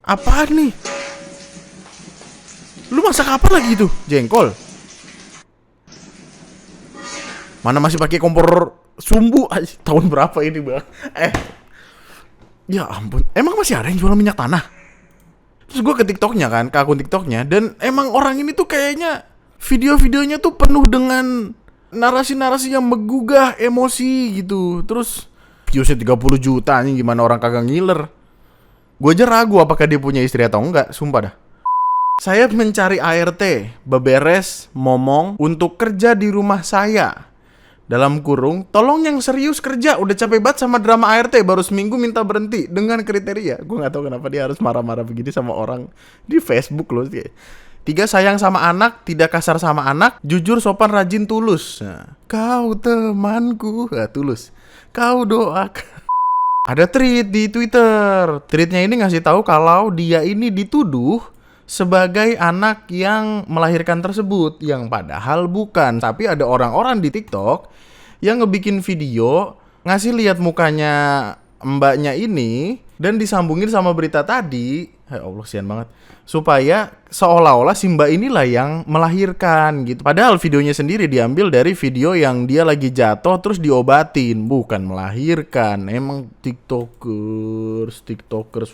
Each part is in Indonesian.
Apaan nih? Lu masak apa lagi itu? Jengkol? Mana masih pakai kompor sumbu? Tahun berapa ini bang? Ya ampun. Emang masih ada yang jual minyak tanah? Terus gue ke TikToknya kan, ke akun TikToknya, dan emang orang ini tuh kayaknya video-videonya tuh penuh dengan narasi-narasi yang menggugah emosi gitu. Terus viewsnya 30 juta nih, gimana orang kagak ngiler? Gue aja ragu apakah dia punya istri atau enggak, sumpah dah. Saya mencari ART, beberes, momong, untuk kerja di rumah saya. Dalam kurung, tolong yang serius kerja. Udah capek banget sama drama ART, baru seminggu minta berhenti. Dengan kriteria, gue gak tahu kenapa dia harus marah-marah begini sama orang di Facebook loh. 3, sayang sama anak, tidak kasar sama anak, jujur, sopan, rajin, tulus. Nah, kau temanku, tulus. Kau doakan. Ada tweet di Twitter. Tweetnya ini ngasih tahu kalau dia ini dituduh sebagai anak yang melahirkan tersebut, yang padahal bukan. Tapi ada orang-orang di TikTok yang ngebikin video ngasih lihat mukanya mbaknya ini dan disambungin sama berita tadi. Ya Allah, sian banget. Supaya seolah-olah si mbak inilah yang melahirkan gitu. Padahal videonya sendiri diambil dari video yang dia lagi jatuh terus diobatin, bukan melahirkan. Emang tiktokers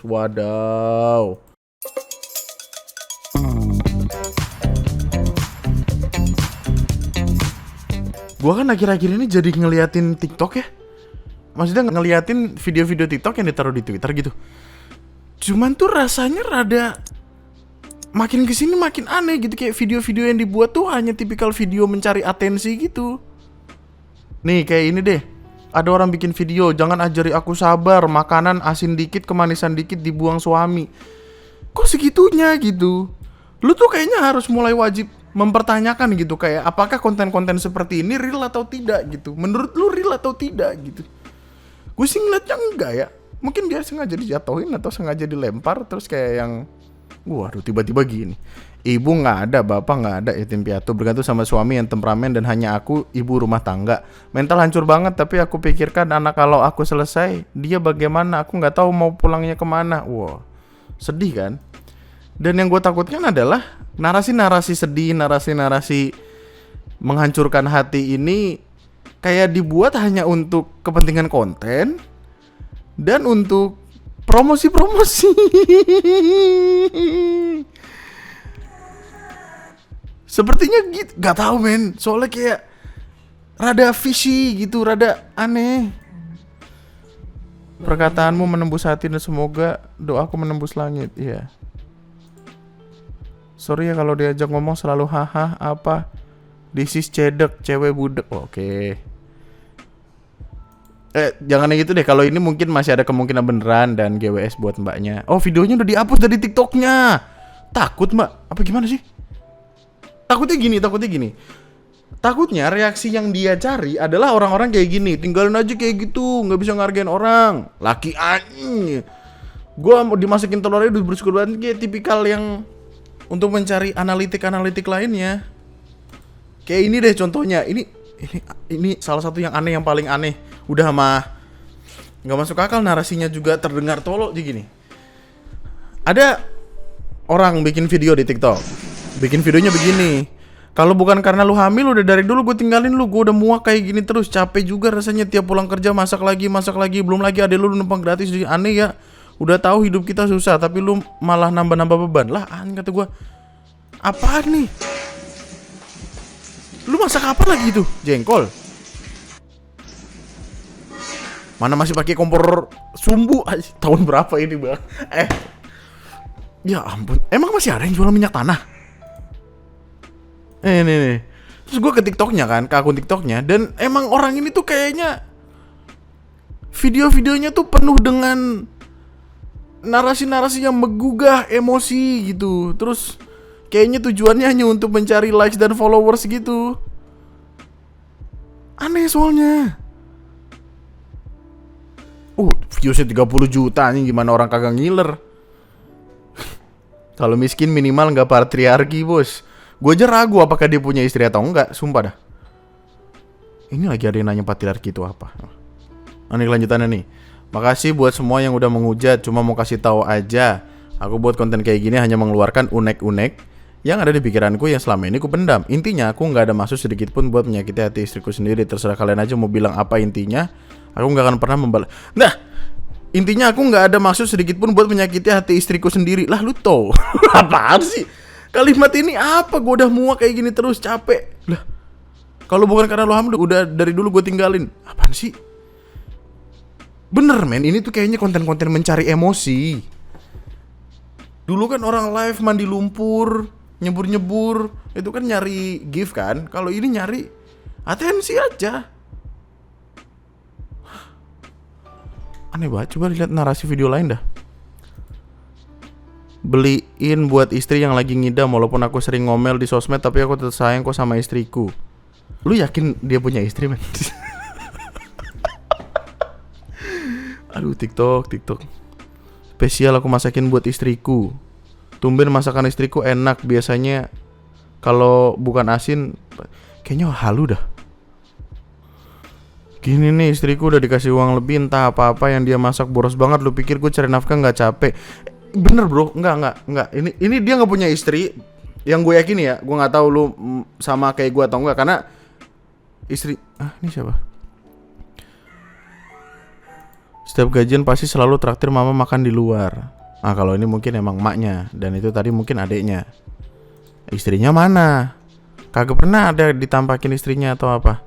wadaw. Gua kan akhir-akhir ini jadi ngeliatin TikTok ya. Maksudnya ngeliatin video-video TikTok yang ditaruh di Twitter gitu. Cuman tuh rasanya rada makin kesini makin aneh gitu. Kayak video-video yang dibuat tuh hanya tipikal video mencari atensi gitu. Nih kayak ini deh. Ada orang bikin video, jangan ajari aku sabar, makanan asin dikit, kemanisan dikit dibuang suami. Kok segitunya gitu? Lu tuh kayaknya harus mulai wajib mempertanyakan gitu, kayak apakah konten-konten seperti ini real atau tidak gitu. Menurut lu real atau tidak gitu. Gue sih ngeliatnya enggak ya. Mungkin dia sengaja dijatuhin atau sengaja dilempar. Terus kayak yang waduh, tiba-tiba gini, ibu gak ada, bapak gak ada, yatim piatu, bergantung sama suami yang temperamen, dan hanya aku ibu rumah tangga. Mental hancur banget, tapi aku pikirkan anak kalau aku selesai, dia bagaimana, aku gak tahu mau pulangnya kemana. Wow, sedih kan. Dan yang gue takutkan adalah narasi-narasi sedih, narasi-narasi menghancurkan hati ini kayak dibuat hanya untuk kepentingan konten dan untuk promosi-promosi. Sepertinya gitu, gak tahu men. Soalnya kayak rada fishy gitu, rada aneh. Perkataanmu menembus hati dan semoga doaku menembus langit. Iya. Sorry ya kalau diajak ngomong selalu haha apa. This is cedek, cewek budek. Oke. Jangan yang gitu deh. Kalau ini mungkin masih ada kemungkinan beneran dan GWS buat mbaknya. Oh, videonya udah dihapus dari TikToknya. Takut mbak? Apa gimana sih? Takutnya gini. Takutnya reaksi yang dia cari adalah orang-orang kayak gini. Tinggalin aja kayak gitu, nggak bisa ngargain orang. Laki anjing. Gue mau dimasukin telurnya udah bersyukur banget. Kayak tipikal yang untuk mencari analitik lainnya. Kayak ini deh contohnya. Ini salah satu yang aneh, yang paling aneh. Udah mah nggak masuk akal, narasinya juga terdengar tolol gini. Ada orang bikin video di TikTok. Bikin videonya begini. Kalau bukan karena lu hamil, udah dari dulu gue tinggalin lu. Gue udah muak kayak gini terus. Capek juga rasanya tiap pulang kerja masak lagi. Belum lagi ada lu numpang gratis. Aneh ya. Udah tahu hidup kita susah, tapi lu malah nambah-nambah beban. Lah aneh, kata gue. Apaan nih? Lu masak apa lagi itu? Jengkol? Mana masih pakai kompor sumbu? Tahun berapa ini bang? Ya ampun. Emang masih ada yang jual minyak tanah? Nih. Terus gue ke TikToknya kan, ke akun TikToknya, dan emang orang ini tuh kayaknya video-videonya tuh penuh dengan narasi-narasi yang menggugah emosi gitu. Terus kayaknya tujuannya hanya untuk mencari likes dan followers gitu. Aneh soalnya. Viewsnya 30 juta nih, gimana orang kagak ngiler? Kalau miskin minimal gak patriarki bos. Gue aja ragu apakah dia punya istri atau enggak, sumpah dah. Ini lagi ada yang nanya patriarki itu apa. Ini kelanjutannya nih. Makasih buat semua yang udah menghujat, cuma mau kasih tahu aja. Aku buat konten kayak gini hanya mengeluarkan unek-unek yang ada di pikiranku yang selama ini ku pendam. Intinya aku nggak ada maksud sedikit pun buat menyakiti hati istriku sendiri. Terserah kalian aja mau bilang apa intinya. Aku nggak akan pernah membalas. Nah, intinya aku nggak ada maksud sedikit pun buat menyakiti hati istriku sendiri. Lah lu tau apaan sih? Kalimat ini apa? Gue udah muak kayak gini terus, capek. Lah, kalau bukan karena lo hamil, udah dari dulu gue tinggalin. Apaan sih? Bener men, ini tuh kayaknya konten-konten mencari emosi. Dulu kan orang live mandi lumpur, nyebur-nyebur, itu kan nyari gift kan. Kalau ini nyari atensi aja. Aneh banget, coba lihat narasi video lain dah. Beliin buat istri yang lagi ngidam, walaupun aku sering ngomel di sosmed, tapi aku tetap sayang kok sama istriku. Lu yakin dia punya istri men? Aduh, TikTok. Spesial aku masakin buat istriku. Tumben masakan istriku enak. Biasanya kalau bukan asin, kayaknya halu dah. Gini nih, istriku udah dikasih uang lebih, entah apa-apa yang dia masak boros banget. Lu pikir gue cari nafkah gak capek? Bener bro, enggak. Ini dia gak punya istri. Yang gue yakin ya, gue gak tahu lu sama kayak gue atau enggak. Karena istri, ini siapa? Setiap gajian pasti selalu traktir mama makan di luar. Nah kalau ini mungkin emang maknya, dan itu tadi mungkin adeknya. Istrinya mana? Kagak pernah ada ditampakin istrinya atau apa.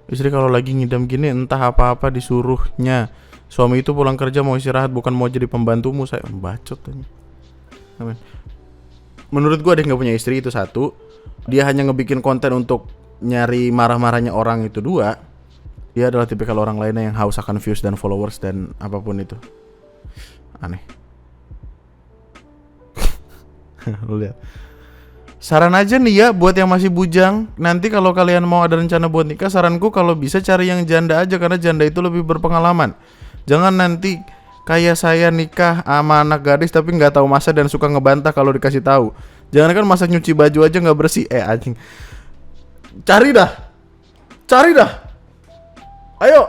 Istri kalau lagi ngidam gini entah apa-apa disuruhnya. Suami itu pulang kerja mau istirahat, bukan mau jadi pembantumu. Saya bacot aja. Menurut gue ada yang gak punya istri, itu satu. Dia hanya ngebikin konten untuk nyari marah-marahnya orang, itu dua. Dia adalah tipikal orang lainnya yang haus akan views dan followers dan apapun itu. Aneh. Lu lihat. Saran aja nih ya buat yang masih bujang. Nanti kalau kalian mau ada rencana buat nikah, saranku kalau bisa cari yang janda aja, karena janda itu lebih berpengalaman. Jangan nanti kayak saya nikah sama anak gadis tapi nggak tahu masak dan suka ngebantah kalau dikasih tahu. Jangan kan masak nyuci baju aja nggak bersih. Anjing. Cari dah. Ayo.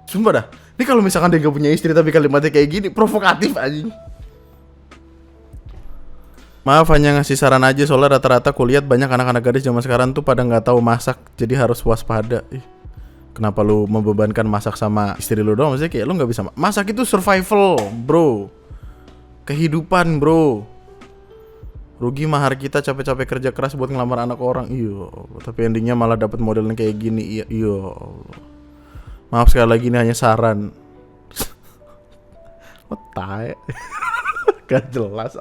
Sumpah dah. Ini kalau misalkan dia gak punya istri tapi kalimatnya kayak gini, provokatif anjing. Maaf, hanya ngasih saran aja, soalnya rata-rata kulihat banyak anak-anak gadis zaman sekarang tuh pada gak tahu masak, jadi harus waspada. Kenapa lu membebankan masak sama istri lu doang? Maksudnya kayak lu gak bisa masak, itu survival bro, kehidupan bro. Rugi mahar kita capek-capek kerja keras buat ngelamar anak orang. Iya, tapi endingnya malah dapat modelnya kayak gini. Iya Allah. Maaf sekali lagi, ini hanya saran. Otak. Gak jelas.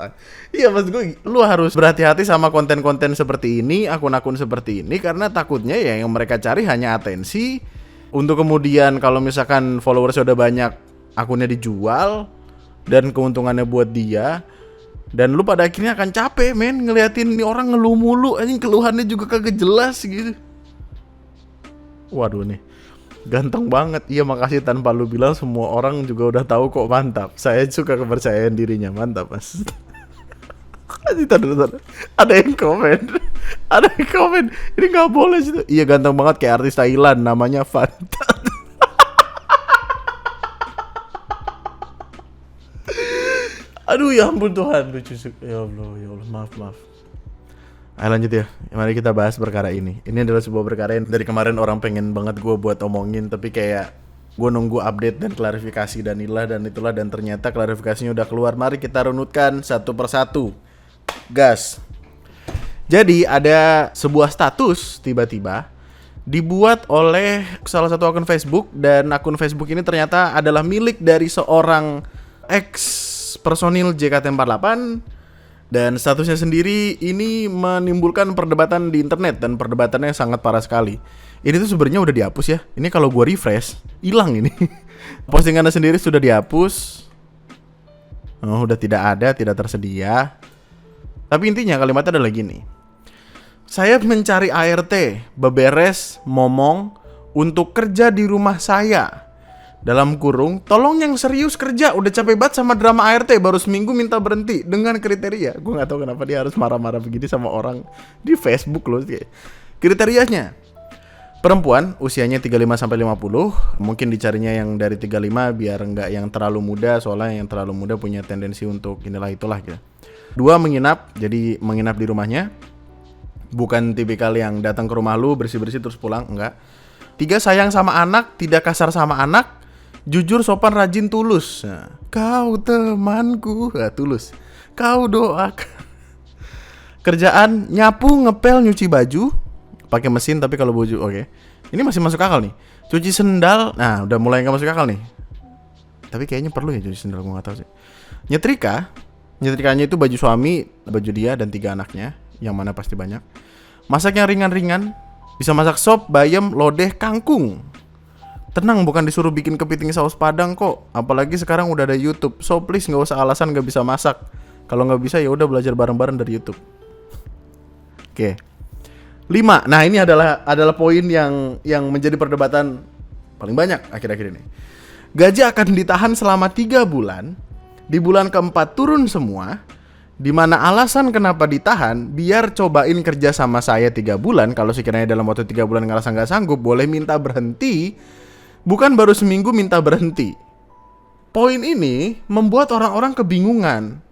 Iya, maksud gue lu harus berhati-hati sama konten-konten seperti ini, akun-akun seperti ini, karena takutnya ya yang mereka cari hanya atensi. Untuk kemudian kalau misalkan followers udah banyak, akunnya dijual dan keuntungannya buat dia. Dan lu pada akhirnya akan capek men ngeliatin nih orang ngeluh mulu, anjing, keluhannya juga kagak jelas gitu. Waduh nih, ganteng banget. Iya makasih, tanpa lu bilang semua orang juga udah tahu kok, mantap. Saya suka kepercayaan dirinya, mantap mas. Ada yang komen, ini nggak boleh sih. Iya ganteng banget kayak artis Thailand namanya Fanta. Aduh ya ampun Tuhan, lucu. Ya Allah, maaf. Ayo lanjut ya, mari kita bahas perkara ini. Ini adalah sebuah perkara yang dari kemarin orang pengen banget gue buat omongin, tapi kayak gue nunggu update dan klarifikasi dan itulah, dan ternyata klarifikasinya udah keluar. Mari kita runutkan satu persatu. Gas. Jadi ada sebuah status tiba-tiba dibuat oleh salah satu akun Facebook, dan akun Facebook ini ternyata adalah milik dari seorang ex personil JKT48, dan statusnya sendiri ini menimbulkan perdebatan di internet, dan perdebatannya sangat parah sekali. Ini tuh sebenarnya udah dihapus ya. Ini kalau gue refresh hilang ini. Postingannya sendiri sudah dihapus. Oh, udah tidak ada, tidak tersedia. Tapi intinya kalimatnya adalah gini. Saya mencari ART, beberes, momong untuk kerja di rumah saya. Dalam kurung, tolong yang serius kerja. Udah capek banget sama drama ART, baru seminggu minta berhenti dengan kriteria. Gue gak tahu kenapa dia harus marah-marah begini sama orang di Facebook loh. Kriterianya, Perempuan usianya 35 sampai 50, mungkin dicarinya yang dari 35 biar nggak yang terlalu muda, soalnya yang terlalu muda punya tendensi untuk inilah itulah gitu. 2, menginap, jadi menginap di rumahnya. Bukan tipikal yang datang ke rumah lu bersih-bersih terus pulang, enggak. 3, sayang sama anak, tidak kasar sama anak, jujur, sopan, rajin, tulus. Nah, kau temanku, tulus. Kau doakan. Kerjaan nyapu, ngepel, nyuci baju. Pakai mesin tapi kalau baju oke. Ini masih masuk akal nih. Cuci sendal, nah udah mulai nggak masuk akal nih. Tapi kayaknya perlu ya cuci sendal, gue nggak tahu sih. Nyetrikanya itu baju suami, baju dia dan 3 anaknya, yang mana pasti banyak. Masak yang ringan-ringan, bisa masak sop, bayam, lodeh, kangkung. Tenang, bukan disuruh bikin kepiting saus padang kok. Apalagi sekarang udah ada YouTube. So please nggak usah alasan nggak bisa masak. Kalau nggak bisa ya udah belajar bareng-bareng dari YouTube. Oke. 5. Nah, ini adalah poin yang menjadi perdebatan paling banyak akhir-akhir ini. Gaji akan ditahan selama 3 bulan. Di bulan keempat turun semua. Di mana alasan kenapa ditahan, biar cobain kerja sama saya 3 bulan. Kalau sekiranya dalam waktu 3 bulan ngerasa nggak sanggup, boleh minta berhenti. Bukan baru seminggu minta berhenti. Poin ini membuat orang-orang kebingungan.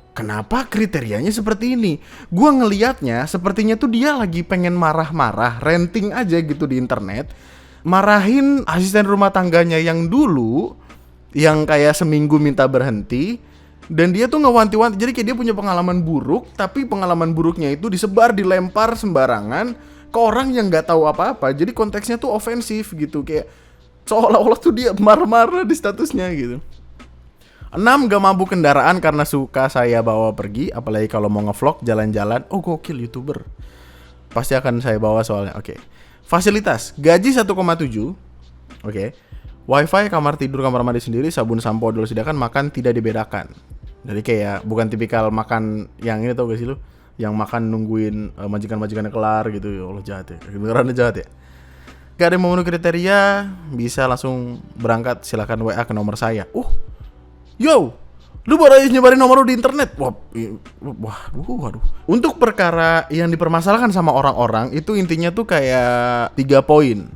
Kenapa kriterianya seperti ini? Gua ngelihatnya sepertinya tuh dia lagi pengen marah-marah, ranting aja gitu di internet, marahin asisten rumah tangganya yang dulu, yang kayak seminggu minta berhenti, dan dia tuh ngewanti-wanti. Jadi kayak dia punya pengalaman buruk, tapi pengalaman buruknya itu disebar, dilempar sembarangan ke orang yang nggak tahu apa-apa. Jadi konteksnya tuh ofensif gitu, kayak seolah-olah tuh dia marah-marah di statusnya gitu. 6, gak mabuk kendaraan karena suka saya bawa pergi, apalagi kalau mau ngevlog jalan-jalan. Oh gokil, YouTuber. Pasti akan saya bawa soalnya. Oke. Fasilitas, gaji 1,7. Oke. Wifi, kamar tidur, kamar mandi sendiri, sabun sampo dulu sediakan, makan tidak dibedakan. Jadi kayak bukan tipikal makan yang ini, tau gak sih lu? Yang makan nungguin majikan-majikannya kelar gitu. Ya Allah, jahat ya. Beneran jahat ya. Gak ada yang memenuhi kriteria, bisa langsung berangkat, silakan WA ke nomor saya. Yo, lu baru aja nyebarin nomor lu di internet. Waduh. Untuk perkara yang dipermasalahkan sama orang-orang itu intinya tuh kayak 3 poin.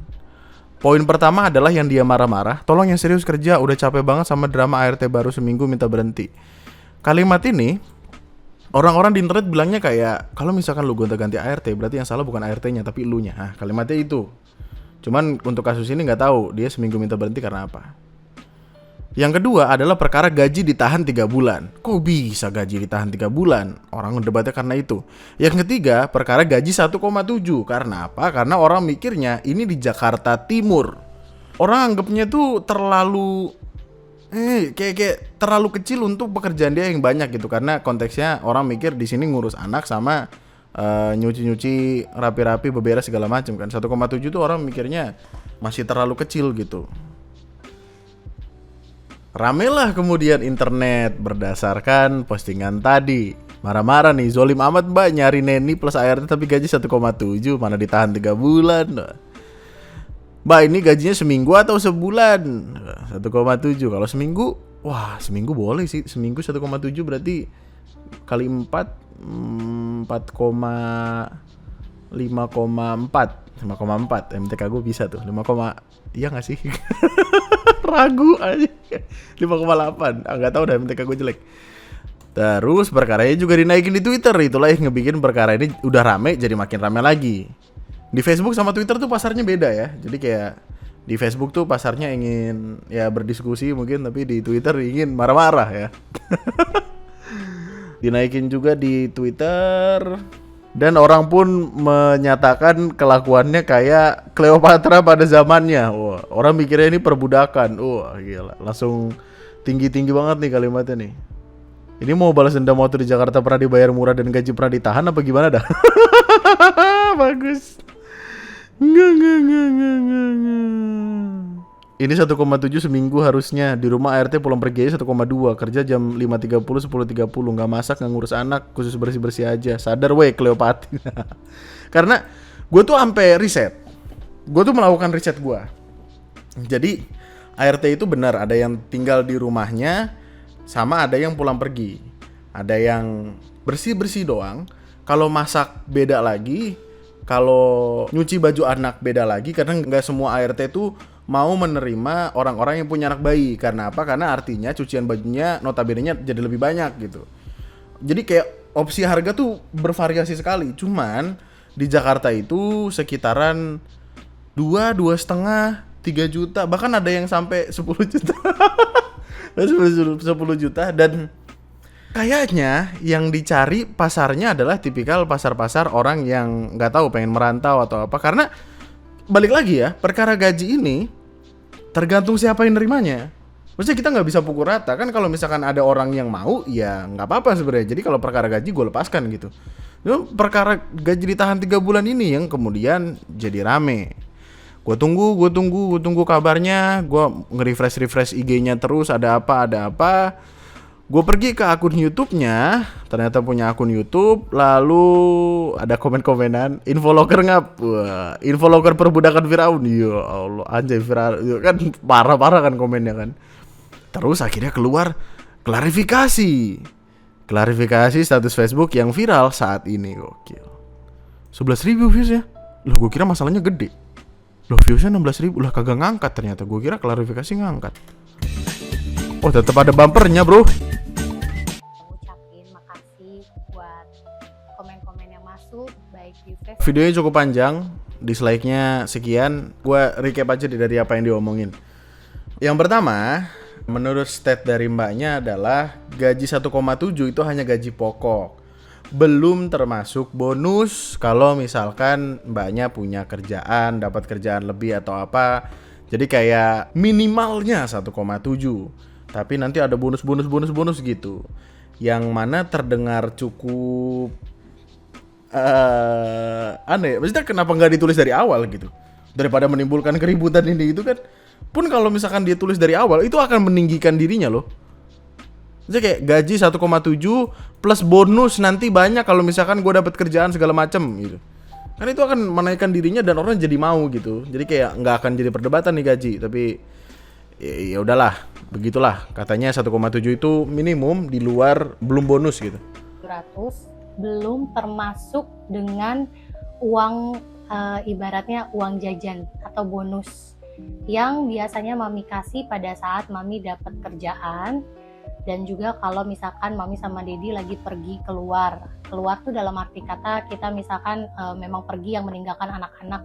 Poin pertama adalah yang dia marah-marah. Tolong yang serius kerja, udah capek banget sama drama ART baru seminggu minta berhenti. Kalimat ini orang-orang di internet bilangnya kayak, kalau misalkan lu gonta-ganti ART berarti yang salah bukan ART-nya tapi elunya. Nah, kalimatnya itu. Cuman untuk kasus ini nggak tahu dia seminggu minta berhenti karena apa. Yang kedua adalah perkara gaji ditahan 3 bulan. Kok bisa gaji ditahan 3 bulan? Orang debatnya karena itu. Yang ketiga, perkara gaji 1,7. Karena apa? Karena orang mikirnya ini di Jakarta Timur. Orang anggapnya tuh terlalu kayak terlalu kecil untuk pekerjaan dia yang banyak gitu. Karena konteksnya orang mikir di sini ngurus anak sama nyuci-nyuci, rapi-rapi, beberes segala macam kan. 1,7 tuh orang mikirnya masih terlalu kecil gitu. Ramelah kemudian internet berdasarkan postingan tadi. Marah-marah nih, zolim amat mbak nyari neni plus ART tapi gaji 1,7, mana ditahan 3 bulan. Mbak ini gajinya seminggu atau sebulan? 1,7. Kalau seminggu, wah seminggu boleh sih. Seminggu 1,7 berarti kali 4 5,4 MTK gue bisa tuh 5, iya gak sih? Ragu aja 5,8. Gak tau dah, MTK gue jelek. Terus perkaranya juga dinaikin di Twitter. Itulah yang ngebikin perkara ini udah rame jadi makin rame lagi. Di Facebook sama Twitter tuh pasarnya beda ya. Jadi kayak di Facebook tuh pasarnya ingin ya berdiskusi mungkin, tapi di Twitter ingin marah-marah ya. Dinaikin juga di Twitter. Dan orang pun menyatakan kelakuannya kayak Cleopatra pada zamannya. Wah, orang mikirnya ini perbudakan. Wah, gila. Langsung tinggi-tinggi banget nih kalimatnya nih. Ini mau balas dendam waktu di Jakarta pernah dibayar murah dan gaji pernah ditahan apa gimana dah? Bagus. Enggak. Ini 1,7 seminggu harusnya. Di rumah ART pulang pergi aja 1,2. Kerja jam 5.30, 10.30. Gak masak, gak ngurus anak. Khusus bersih-bersih aja. Sadar weh Cleopatra. Karena gue tuh sampai riset. Gue tuh melakukan riset gue. Jadi ART itu benar. Ada yang tinggal di rumahnya, sama ada yang pulang pergi. Ada yang bersih-bersih doang. Kalau masak beda lagi. Kalau nyuci baju anak beda lagi, karena nggak semua ART tuh mau menerima orang-orang yang punya anak bayi. Karena apa? Karena artinya cucian bajunya notabene-nya jadi lebih banyak gitu. Jadi kayak opsi harga tuh bervariasi sekali. Cuman di Jakarta itu sekitaran 2,5 3 juta, bahkan ada yang sampai 10 juta. 10 juta. Dan kayaknya yang dicari pasarnya adalah tipikal pasar-pasar orang yang nggak tahu pengen merantau atau apa. Karena balik lagi ya, perkara gaji ini tergantung siapa yang nerimanya. Maksudnya kita nggak bisa pukul rata kan. Kalau misalkan ada orang yang mau, ya nggak apa-apa sebenarnya. Jadi kalau perkara gaji gue lepaskan gitu. Cuma perkara gaji ditahan 3 bulan ini yang kemudian jadi rame. Gue tunggu kabarnya. Gue nge-refresh IG-nya terus, ada apa. Gue pergi ke akun YouTube-nya, ternyata punya akun YouTube, lalu ada komen-komenan, infologer ngap, wah, infologer perbudakan Firaun, ya Allah, anjay Firaun, kan parah-parah kan komennya kan. Terus akhirnya keluar klarifikasi status Facebook yang viral saat ini, gokil. 11.000 viewsnya, loh gue kira masalahnya gede, loh viewsnya 16.000, lah kagak ngangkat ternyata, gue kira klarifikasi ngangkat. Oh tetap ada bumpernya bro. Ucapin makasih buat komen-komen yang masuk baik di Facebook. Videonya cukup panjang, dislike-nya sekian. Gue recap aja dari apa yang diomongin. Yang pertama, menurut stat dari mbaknya adalah gaji 1,7 itu hanya gaji pokok, belum termasuk bonus kalau misalkan mbaknya punya kerjaan, dapat kerjaan lebih atau apa. Jadi kayak minimalnya 1,7. Tapi nanti ada bonus gitu. Yang mana terdengar cukup aneh. Maksudnya kenapa nggak ditulis dari awal gitu? Daripada menimbulkan keributan ini gitu kan. Pun kalau misalkan dia tulis dari awal, itu akan meninggikan dirinya loh. Maksudnya kayak gaji 1,7 plus bonus nanti banyak kalau misalkan gue dapat kerjaan segala macem gitu. Kan itu akan menaikkan dirinya dan orang jadi mau gitu. Jadi kayak nggak akan jadi perdebatan nih gaji. Tapi ya udahlah, begitulah. Katanya 1,7 itu minimum, di luar belum bonus gitu. 200 belum termasuk dengan uang ibaratnya uang jajan atau bonus yang biasanya mami kasih pada saat mami dapat kerjaan, dan juga kalau misalkan mami sama Dedi lagi pergi keluar tuh dalam arti kata kita misalkan memang pergi yang meninggalkan anak-anak,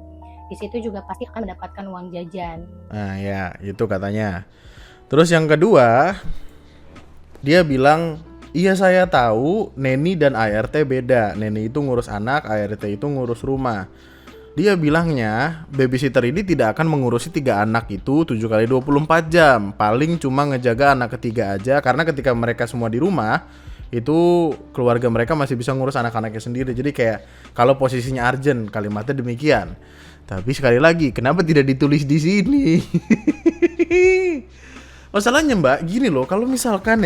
di situ juga pasti akan mendapatkan uang jajan. Nah ya itu katanya. Terus yang kedua, dia bilang, iya saya tahu Neni dan ART beda. Neni itu ngurus anak, ART itu ngurus rumah. Dia bilangnya babysitter ini tidak akan mengurusi 3 anak itu 7x24 jam. Paling cuma ngejaga anak ketiga aja. Karena ketika mereka semua di rumah, itu keluarga mereka masih bisa ngurus anak-anaknya sendiri. Jadi kayak kalau posisinya urgent, kalimatnya demikian. Tapi sekali lagi, kenapa tidak ditulis di sini? Masalahnya mbak, gini loh, kalau misalkan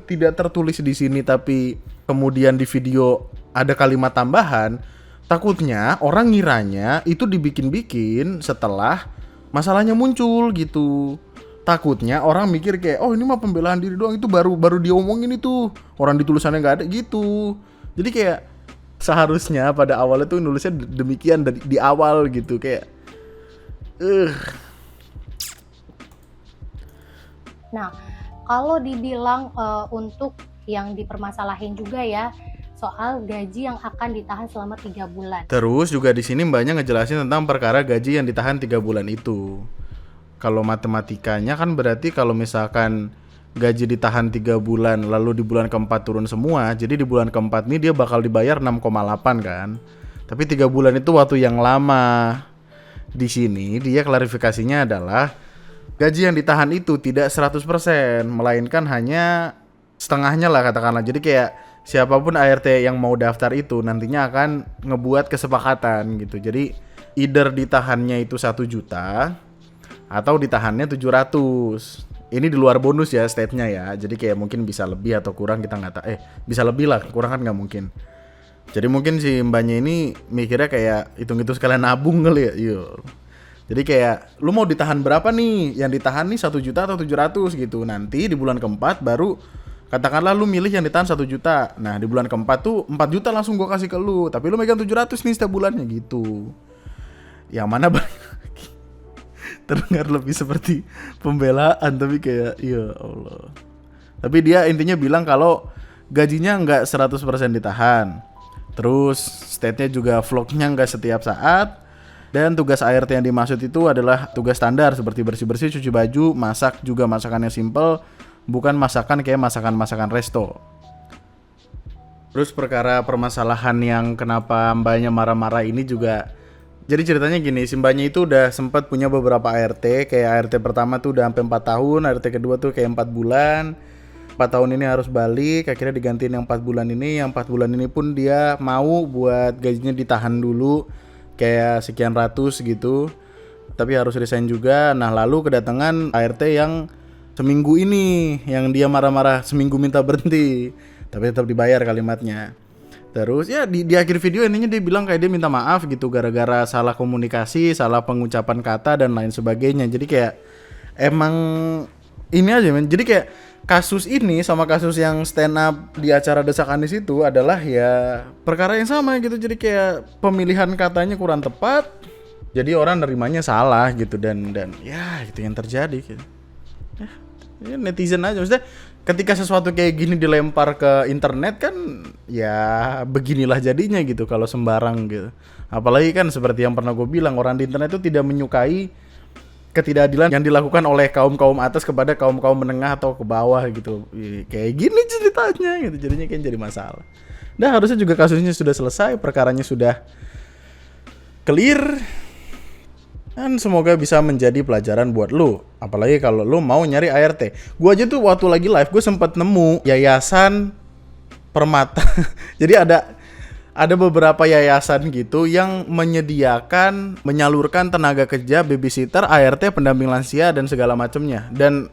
tidak tertulis di sini tapi kemudian di video ada kalimat tambahan, takutnya orang ngiranya itu dibikin-bikin setelah masalahnya muncul gitu. Takutnya orang mikir kayak, oh ini mah pembelaan diri doang, itu baru diomongin itu, orang di tulisannya nggak ada gitu. Jadi kayak seharusnya pada awalnya tuh nulisnya demikian di awal gitu kayak. Nah, kalau dibilang untuk yang dipermasalahin juga ya soal gaji yang akan ditahan selama 3 bulan. Terus juga di sini mbaknya ngejelasin tentang perkara gaji yang ditahan 3 bulan itu. Kalau matematikanya kan berarti kalau misalkan gaji ditahan 3 bulan lalu di bulan keempat turun semua, jadi di bulan keempat ini dia bakal dibayar 6,8 kan. Tapi 3 bulan itu waktu yang lama. Di sini dia klarifikasinya adalah gaji yang ditahan itu tidak 100%, melainkan hanya setengahnya lah katakanlah. Jadi kayak siapapun ART yang mau daftar itu nantinya akan ngebuat kesepakatan gitu. Jadi either ditahannya itu 1 juta atau ditahannya 700. Ini di luar bonus ya state-nya ya. Jadi kayak mungkin bisa lebih atau kurang, kita nggak tahu. Bisa lebih lah, kurang kan nggak mungkin. Jadi mungkin si mbaknya ini mikirnya kayak hitung-hitung sekalian nabung kali ya. Iya. Jadi kayak lu mau ditahan berapa nih? Yang ditahan nih 1 juta atau 700 gitu. Nanti di bulan keempat baru Katakanlah lu milih yang ditahan 1 juta. Nah di bulan keempat tuh 4 juta langsung gue kasih ke lu, tapi lu megang 700 nih setiap bulannya gitu. Yang mana terdengar lebih seperti pembelaan, tapi kayak ya Allah. Tapi dia intinya bilang kalau gajinya nggak 100% ditahan. Terus state-nya juga vlognya nggak setiap saat. Dan tugas ART yang dimaksud itu adalah tugas standar seperti bersih-bersih, cuci baju, masak juga masakannya simple, bukan masakan kayak masakan-masakan resto. Terus perkara permasalahan yang kenapa mbaknya marah-marah ini juga, jadi ceritanya gini, si mbaknya itu udah sempat punya beberapa ART, kayak ART pertama tuh udah sampai 4 tahun, ART kedua tuh kayak 4 bulan. 4 tahun ini harus balik, akhirnya digantiin yang 4 bulan ini. Yang 4 bulan ini pun dia mau buat gajinya ditahan dulu, kayak sekian ratus gitu, tapi harus resign juga. Nah lalu kedatangan ART yang seminggu ini, yang dia marah-marah seminggu minta berhenti, tapi tetap dibayar kalimatnya. Terus ya di akhir video intinya dia bilang kayak dia minta maaf gitu gara-gara salah komunikasi, salah pengucapan kata dan lain sebagainya. Jadi kayak emang ini aja men. Jadi kayak kasus ini sama kasus yang stand up di acara Desak Andis itu adalah ya perkara yang sama gitu. Jadi kayak pemilihan katanya kurang tepat, jadi orang nerimanya salah gitu, dan ya itu yang terjadi gitu. Ya netizen aja, maksudnya ketika sesuatu kayak gini dilempar ke internet kan ya beginilah jadinya gitu kalau sembarang gitu. Apalagi kan seperti yang pernah gue bilang, orang di internet itu tidak menyukai ketidakadilan yang dilakukan oleh kaum atas kepada kaum menengah atau ke bawah gitu. Kayak gini ceritanya gitu, jadinya kayak jadi masalah. Nah harusnya juga kasusnya sudah selesai, perkaranya sudah clear, dan semoga bisa menjadi pelajaran buat lu. Apalagi kalau lu mau nyari ART. Gue aja tuh waktu lagi live gue sempat nemu Yayasan Permata. Jadi ada beberapa yayasan gitu yang menyalurkan tenaga kerja, babysitter, ART, pendamping lansia dan segala macamnya. Dan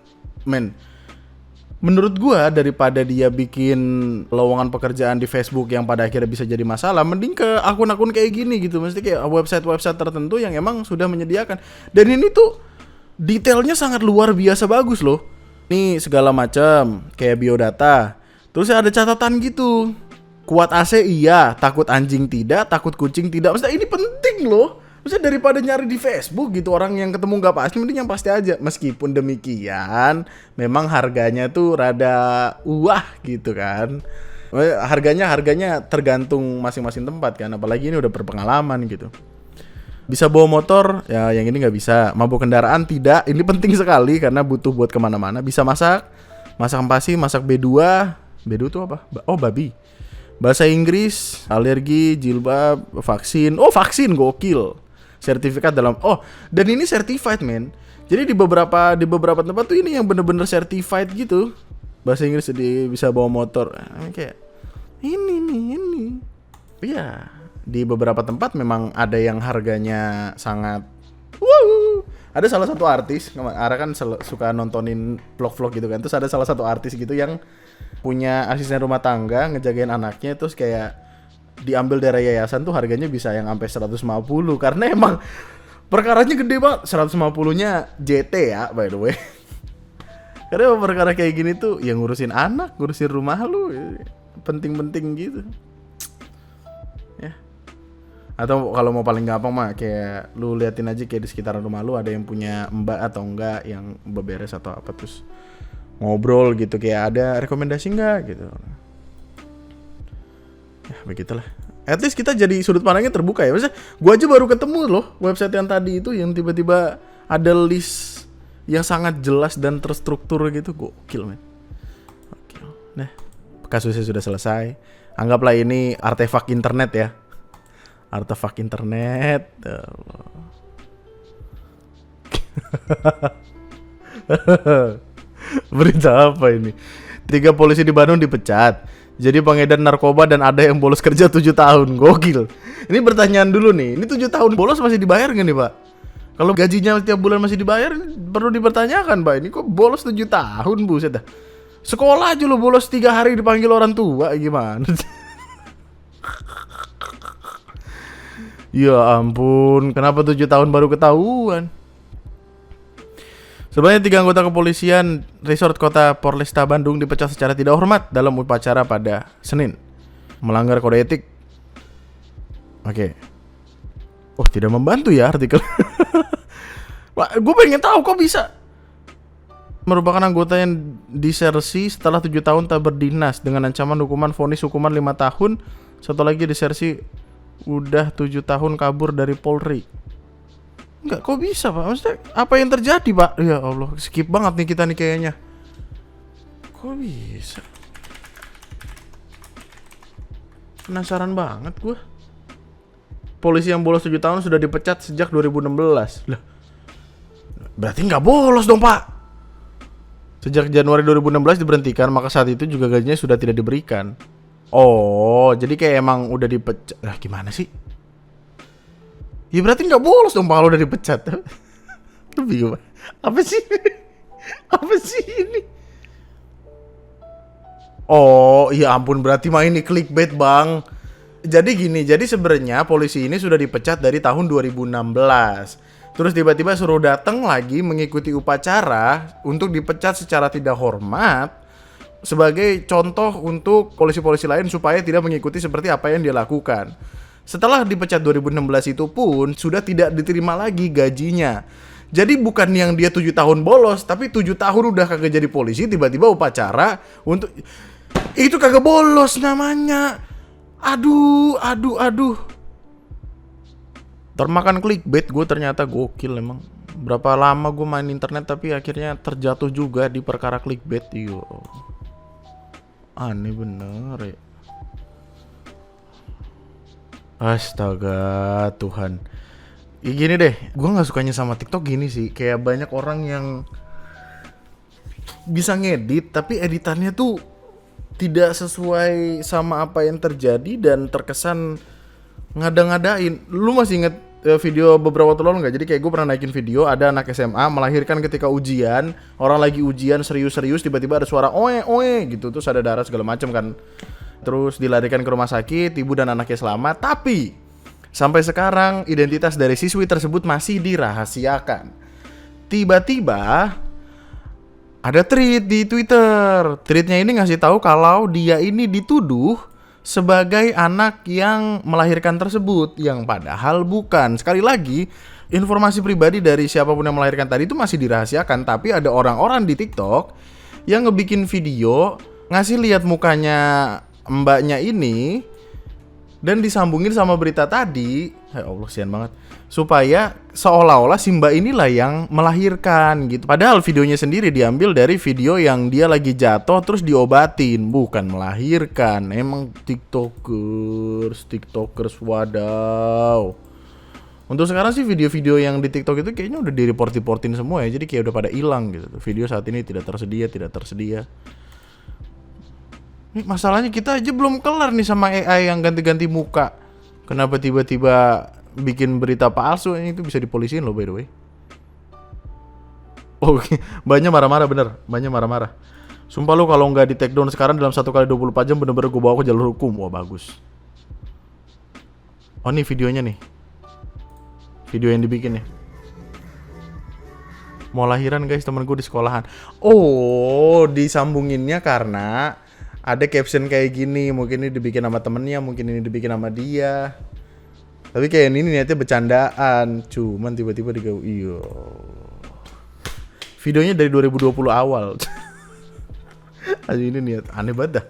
menurut gua daripada dia bikin lowongan pekerjaan di Facebook yang pada akhirnya bisa jadi masalah, mending ke akun-akun kayak gini gitu. Mesti kayak website tertentu yang emang sudah menyediakan. Dan ini tuh detailnya sangat luar biasa bagus loh. Nih segala macam kayak biodata. Terus ada catatan gitu. Kuat AC iya, takut anjing tidak, takut kucing tidak. Maksudnya ini penting loh. Maksudnya daripada nyari di Facebook gitu, orang yang ketemu gak pasti, mending yang pasti aja. Meskipun demikian, memang harganya tuh rada gitu kan. Harganya tergantung masing-masing tempat kan. Apalagi ini udah berpengalaman gitu. Bisa bawa motor, ya yang ini gak bisa. Mabuk kendaraan tidak, ini penting sekali karena butuh buat kemana-mana. Bisa masak ampasi, masak B2 tuh apa? Oh babi. Bahasa Inggris, alergi, jilbab, vaksin. Oh, vaksin gokil. Sertifikat dalam. Oh, dan ini certified, men. Jadi di beberapa tempat tuh ini yang bener-bener certified gitu. Bahasa Inggris bisa bawa motor. Kayak ini. Iya, di beberapa tempat memang ada yang harganya sangat Ada salah satu artis, Ara kan suka nontonin vlog-vlog gitu kan. Terus ada salah satu artis gitu yang punya asisten rumah tangga ngejagain anaknya, terus kayak diambil dari yayasan tuh harganya bisa yang sampai 150 karena emang perkaranya gede banget. 150-nya JT ya by the way. Karena perkara kayak gini tuh yang ngurusin anak, ngurusin rumah lu penting-penting gitu. Ya. Atau kalau mau paling gampang mah kayak lu liatin aja kayak di sekitaran rumah lu ada yang punya mbak atau enggak yang beberes atau apa, terus ngobrol gitu kayak ada rekomendasi enggak gitu. Ya begitulah. At least kita jadi sudut pandangnya terbuka ya. Maksudnya gua aja baru ketemu loh website yang tadi itu yang tiba-tiba ada list yang sangat jelas dan terstruktur gitu. Gokil men. Gokil. Nah, kasusnya sudah selesai. Anggaplah ini artefak internet ya. Artefak internet. Berita apa ini? 3 polisi di Bandung dipecat. Jadi pengedar narkoba dan ada yang bolos kerja 7 tahun. Gokil. Ini pertanyaan dulu nih. Ini 7 tahun bolos masih dibayar gak nih, Pak? Kalau gajinya setiap bulan masih dibayar, perlu dipertanyakan, Pak. Ini kok bolos 7 tahun, buset dah. Sekolah aja lo bolos 3 hari dipanggil orang tua, gimana? Ya ampun, kenapa 7 tahun baru ketahuan? Sebanyak 3 anggota kepolisian Resort Kota Porlesta Bandung dipecat secara tidak hormat dalam upacara pada Senin. Melanggar kode etik. Oke. Oh, tidak membantu ya artikel. Gue pengen tahu kok bisa. Merupakan anggota yang disersi setelah 7 tahun tak berdinas dengan ancaman hukuman vonis hukuman 5 tahun. Satu lagi disersi udah 7 tahun kabur dari Polri. Enggak, kok bisa Pak? Maksudnya apa yang terjadi Pak? Ya Allah, skip banget nih kita nih kayaknya. Kok bisa? Penasaran banget gue. Polisi yang bolos 7 tahun sudah dipecat sejak 2016. Lah, berarti nggak bolos dong Pak. Sejak Januari 2016 diberhentikan, maka saat itu juga gajinya sudah tidak diberikan. Oh, jadi kayak emang udah dipecat. Lah gimana sih? Ya berarti nggak bolos dong Pak kalau udah dipecat. Lu bingung Pak? Apa sih? Apa sih ini? Oh, ya ampun, berarti mah ini clickbait Bang. Jadi gini, jadi sebenarnya polisi ini sudah dipecat dari tahun 2016. Terus tiba-tiba suruh datang lagi mengikuti upacara untuk dipecat secara tidak hormat sebagai contoh untuk polisi-polisi lain supaya tidak mengikuti seperti apa yang dia lakukan. Setelah dipecat 2016 itu pun sudah tidak diterima lagi gajinya. Jadi bukan yang dia 7 tahun bolos, tapi 7 tahun udah kagak jadi polisi, tiba-tiba upacara untuk itu kagak bolos namanya. Aduh. Termakan clickbait gue, ternyata gokil emang. Berapa lama gue main internet tapi akhirnya terjatuh juga di perkara clickbait. Yo. Aneh bener ya. Astaga Tuhan. Ya gini deh, gue gak sukanya sama TikTok gini sih. Kayak banyak orang yang bisa ngedit tapi editannya tuh tidak sesuai sama apa yang terjadi dan terkesan ngada-ngadain. Lu masih inget video beberapa waktu lalu gak? Jadi kayak gue pernah naikin video, ada anak SMA melahirkan ketika ujian. Orang lagi ujian serius-serius, tiba-tiba ada suara oe gitu. Terus ada darah segala macam kan. Terus dilarikan ke rumah sakit, ibu dan anaknya selamat. Tapi sampai sekarang identitas dari siswi tersebut masih dirahasiakan. Tiba-tiba ada tweet di Twitter. Tweetnya ini ngasih tahu kalau dia ini dituduh sebagai anak yang melahirkan tersebut, yang padahal bukan. Sekali lagi, informasi pribadi dari siapapun yang melahirkan tadi itu masih dirahasiakan. Tapi ada orang-orang di TikTok yang ngebikin video ngasih lihat mukanya mbaknya ini dan disambungin sama berita tadi. Ya Allah, sian banget. Supaya seolah-olah si mbak inilah yang melahirkan gitu. Padahal videonya sendiri diambil dari video yang dia lagi jatuh terus diobatin, bukan melahirkan. Emang tiktokers wadaw. Untuk sekarang sih video-video yang di TikTok itu kayaknya udah direport-reportin semua ya. Jadi kayak udah pada hilang gitu. Video saat ini tidak tersedia. Nih masalahnya kita aja belum kelar nih sama AI yang ganti-ganti muka. Kenapa tiba-tiba bikin berita palsu? Ini itu bisa dipolisiin loh by the way. Oke, banyak marah-marah bener. Banyak marah-marah. Sumpah lu kalau nggak di take down sekarang dalam 1x24 jam bener-bener gue bawa ke jalur hukum. Wah bagus. Oh nih videonya nih. Video yang dibikin nih. Mau lahiran guys temen gue di sekolahan. Oh disambunginnya karena ada caption kayak gini, mungkin ini dibikin sama temennya, mungkin ini dibikin sama dia. Tapi kayak ini niatnya bercandaan, cuman tiba-tiba digawe. Iyo. Videonya dari 2020 awal. Aduh ini niat aneh banget dah.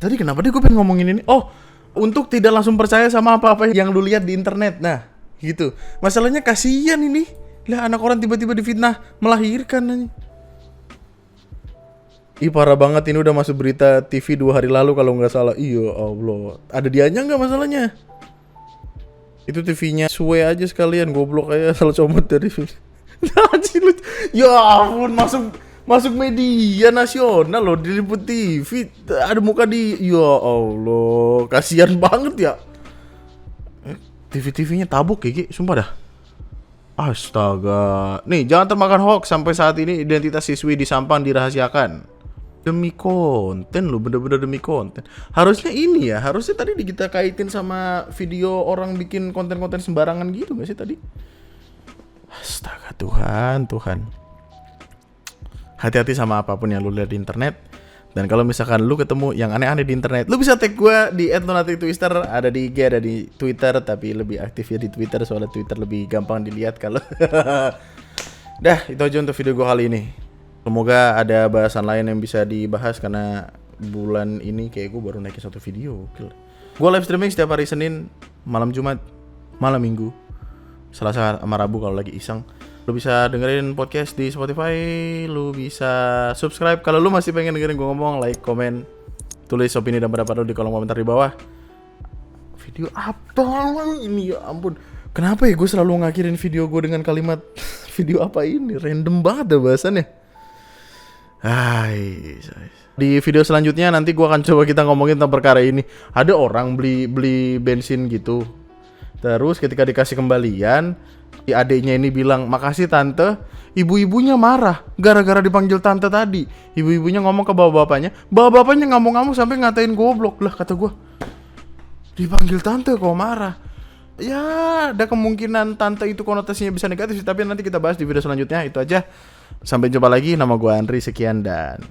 Tadi kenapa deh gue pengen ngomongin ini? Oh, untuk tidak langsung percaya sama apa-apa yang lu lihat di internet. Nah, gitu. Masalahnya kasihan ini. Lah anak orang tiba-tiba difitnah melahirkan aja. Ih parah banget, ini udah masuk berita TV 2 hari lalu kalau nggak salah. Iya Allah, ada dianya nggak masalahnya? Itu TV-nya suwe aja sekalian, goblok aja asal comot dari ya ampun, masuk media nasional loh, diliput TV, ada muka di, ya Allah, kasihan banget ya. TV-TV-nya tabuk Gigi, sumpah dah. Astaga. Nih, jangan termakan hoax. Sampai saat ini identitas siswi di Sampang dirahasiakan. Demi konten lo, bener-bener demi konten. Harusnya ini ya, harusnya tadi kita kaitin sama video orang bikin konten-konten sembarangan gitu gak sih tadi? Astaga Tuhan. Hati-hati sama apapun yang lu lihat di internet. Dan kalau misalkan lu ketemu yang aneh-aneh di internet, lu bisa tag gue di @lunatic_twister, ada di IG, ada di Twitter, tapi lebih aktif ya di Twitter, soalnya Twitter lebih gampang dilihat kalau. Dah, itu aja untuk video gue kali ini. Semoga ada bahasan lain yang bisa dibahas karena bulan ini kayak gue baru naikin 1 video. Gue live streaming setiap hari Senin, malam Jumat, malam Minggu, Selasa sama Rabu kalau lagi iseng. Lu bisa dengerin podcast di Spotify, lu bisa subscribe kalau lu masih pengen dengerin gue ngomong, like, komen, tulis opini dan pendapat lu di kolom komentar di bawah. Video apa ini, ya ampun. Kenapa ya gue selalu ngakhirin video gue dengan kalimat video apa ini? Random banget dah bahasannya. Di video selanjutnya nanti gue akan coba kita ngomongin tentang perkara ini. Ada orang beli bensin gitu, terus ketika dikasih kembalian, si adeknya ini bilang makasih tante, ibu-ibunya marah gara-gara dipanggil tante tadi. Ibu-ibunya ngomong ke bapak-bapaknya ngamuk-ngamuk sampai ngatain goblok. Lah kata gue, dipanggil tante kok marah. Ya ada kemungkinan tante itu konotasinya bisa negatif, tapi nanti kita bahas di video selanjutnya. Itu aja, sampai jumpa lagi. Nama gue Andri, sekian dan.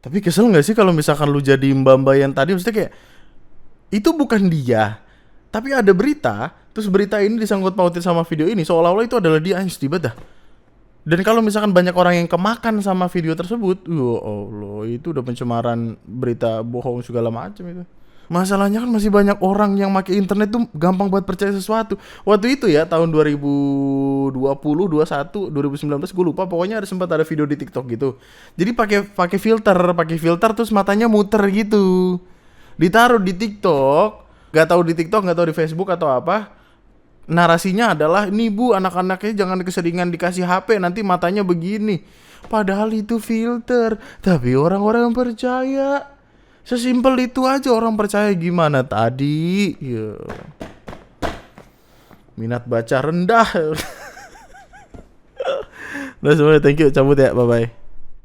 Tapi kesel gak sih kalau misalkan lu jadi mbak-mbak yang tadi, maksudnya kayak itu bukan dia, tapi ada berita, terus berita ini disangkut pautin sama video ini, seolah-olah itu adalah dia yang tiba dah. Dan kalau misalkan banyak orang yang kemakan sama video tersebut, ya Allah, itu udah pencemaran berita bohong segala macam itu. Masalahnya kan masih banyak orang yang pakai internet tuh gampang buat percaya sesuatu. Waktu itu ya tahun 2020, 21, 2019 gue lupa, pokoknya sempat ada video di TikTok gitu. Jadi pakai filter terus matanya muter gitu. Ditaruh di TikTok, nggak tahu di TikTok, nggak tahu di Facebook atau apa. Narasinya adalah, ini bu, anak-anaknya jangan keseringan dikasih HP, nanti matanya begini. Padahal itu filter, tapi orang-orang percaya. Sesimpel itu aja orang percaya, gimana tadi? Ya. Minat baca rendah. Udah semuanya, thank you, cabut ya, bye-bye.